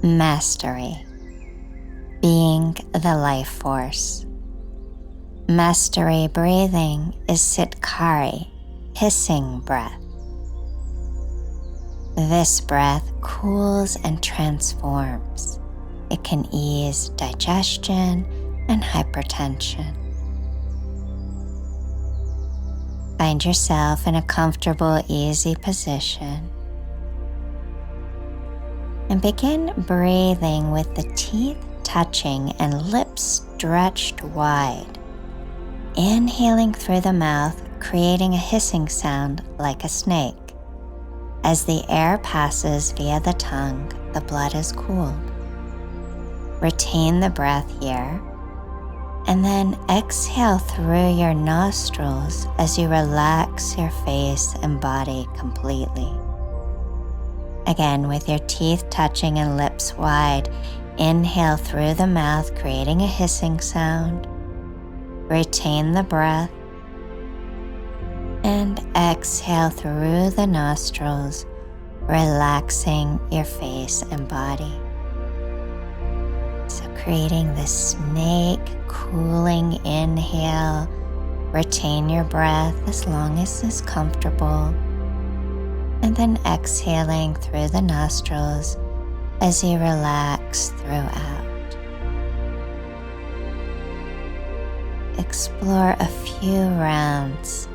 Mastery, being the life force. Mastery breathing is Sitkari, hissing breath. This breath cools and transforms. It can ease digestion and hypertension. Find yourself in a comfortable, easy position and begin breathing with the teeth touching and lips stretched wide. Inhaling through the mouth, creating a hissing sound like a snake. As the air passes via the tongue, the blood is cooled. Retain the breath here, and then exhale through your nostrils as you relax your face and body completely. Again, with your teeth touching and lips wide, inhale through the mouth, creating a hissing sound. Retain the breath and exhale through the nostrils, relaxing your face and body. So creating this snake cooling inhale, retain your breath as long as it's comfortable, and then exhaling through the nostrils as you relax throughout. Explore a few rounds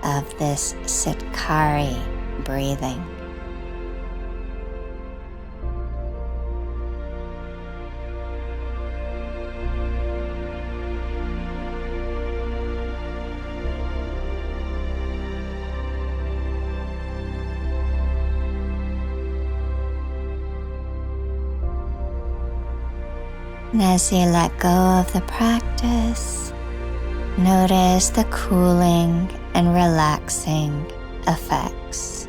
of this Sitkari breathing. And as you let go of the practice, notice the cooling and relaxing effects.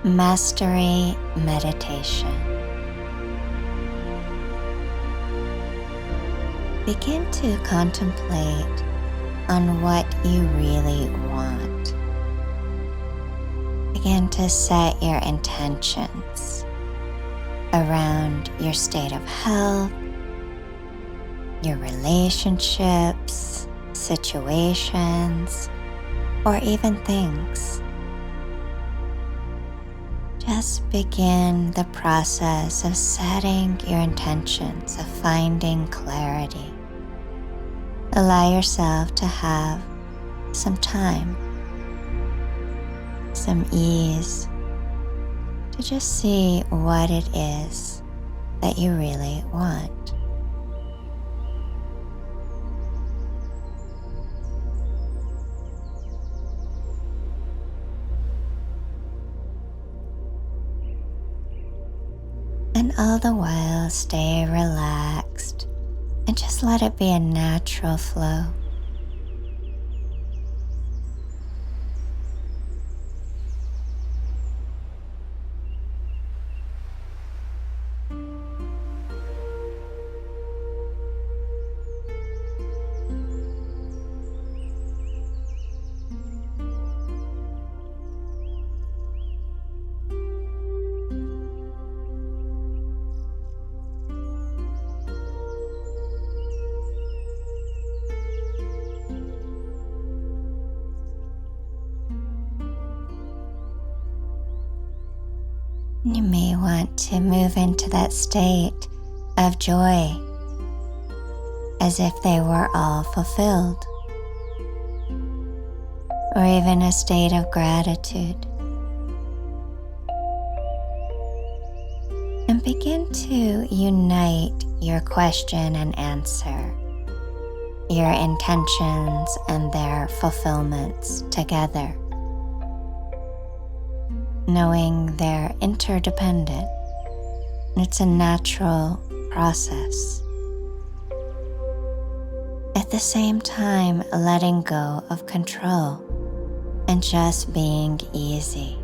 Mastery meditation. Begin to contemplate on what you really want. Begin to set your intentions around your state of health, your relationships, situations, or even things. Just begin the process of setting your intentions, of finding clarity. Allow yourself to have some time, some ease, to just see what it is that you really want. And all the while, stay relaxed and just let it be a natural flow. You may want to move into that state of joy as if they were all fulfilled, or even a state of gratitude. And begin to unite your question and answer, your intentions and their fulfillments together, knowing they're interdependent. It's a natural process. At the same time, letting go of control and just being easy.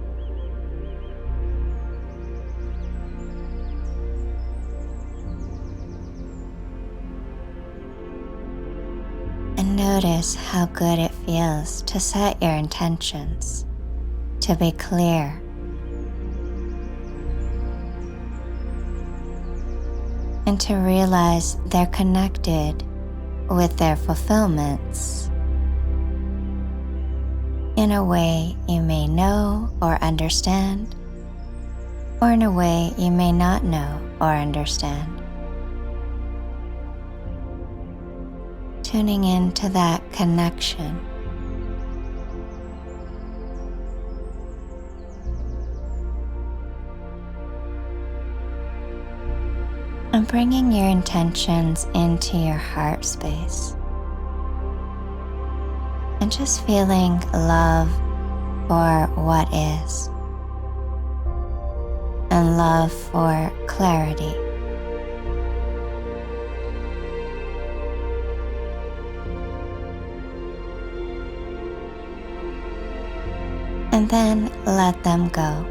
And notice how good it feels to set your intentions, to be clear, and to realize they're connected with their fulfillments in a way you may know or understand, or in a way you may not know or understand. Tuning into that connection. And bringing your intentions into your heart space. And just feeling love for what is. And love for clarity. And then let them go.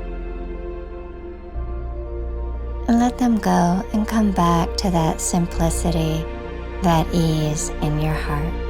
And let them go and come back to that simplicity, that ease in your heart.